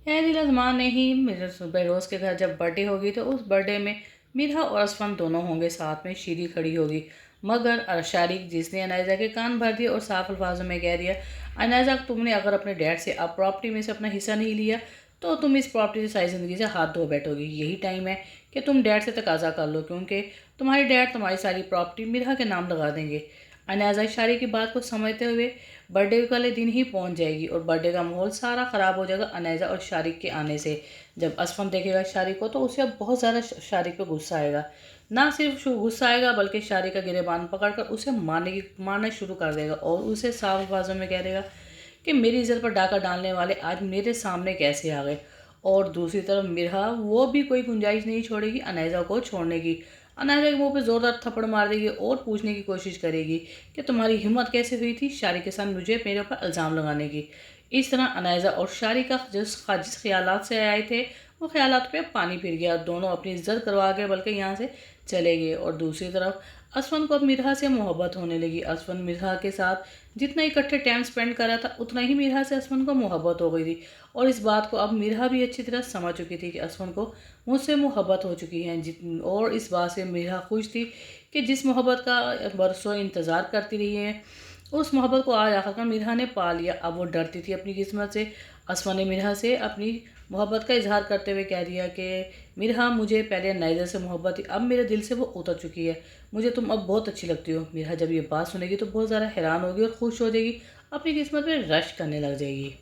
दिल अज़मान ने ही बहरोज़ के घर जब बर्थडे होगी तो उस बर्थडे में मिरहा और असफन दोनों होंगे साथ में, शीरी खड़ी होगी। मगर शारिक जिसने अनायज़ा के कान भर दिए और साफ अल्फाजों में कह दिया, अनायज़ा तुमने अगर अपने डैड से अब प्रॉपर्टी में से अपना हिस्सा नहीं लिया तो तुम इस प्रॉपर्टी से सारी ज़िंदगी से हाथ धो बैठोगी। यही टाइम है कि तुम डैड से तकाजा कर लो, क्योंकि तुम्हारे डैड तुम्हारी सारी प्रॉपर्टी मिरहा के नाम लगा देंगे। अनायज़ा शारी की बात को समझते हुए बर्थडे वाले दिन ही पहुंच जाएगी और बर्थडे का माहौल सारा ख़राब हो जाएगा अनायज़ा और शारिक के आने से। जब असफन देखेगा शारिक को तो उसे अब बहुत ज़्यादा शारिक पे गुस्सा आएगा। ना सिर्फ गुस्सा आएगा बल्कि शारिक का गिरेबान पकड़कर उसे मारना शुरू कर देगा और उसे साफ आवाज़ों में कह देगा कि मेरी इज़्ज़त पर डाका डालने वाले आज मेरे सामने कैसे आ गए। और दूसरी तरफ मिरहा वो भी कोई गुंजाइश नहीं छोड़ेगी अनायज़ा को छोड़ने की। अनायज़ा के मुंह पे ज़ोरदार थप्पड़ मार देगी और पूछने की कोशिश करेगी कि तुम्हारी हिम्मत कैसे हुई थी शारी के साथ मुझे मेरे ऊपर इल्ज़ाम लगाने की। इस तरह अनायज़ा और शारी का जिस ख्यालात से आए थे वो ख्यालात पे पानी फिर गया। दोनों अपनी इज्जत करवा के बल्कि यहाँ से चले गए। और दूसरी तरफ असफन को अब मिरहा से मोहब्बत होने लगी। असफन मिरहा के साथ जितना इकट्ठे टाइम स्पेंड करा था उतना ही मिरहा से असफन को मोहब्बत हो गई थी। और इस बात को अब मिरहा भी अच्छी तरह समझ चुकी थी कि असफन को मुझसे मोहब्बत हो चुकी है। और इस बात से मिरहा खुश थी कि जिस मोहब्बत का बरसों इंतज़ार करती रही है उस मोहब्बत को आज आखिरकार मिरहा ने पा लिया। अब वो डरती थी अपनी किस्मत से। असफा ने मिरहा से अपनी मोहब्बत का इजहार करते हुए कह दिया कि मिरहा मुझे पहले नाइजर से मोहब्बत थी, अब मेरे दिल से वो उतर चुकी है। मुझे तुम अब बहुत अच्छी लगती हो। मिरहा जब ये बात सुनेगी तो बहुत ज़्यादा हैरान होगी और खुश हो जाएगी, अपनी किस्मत में रश करने लग जाएगी।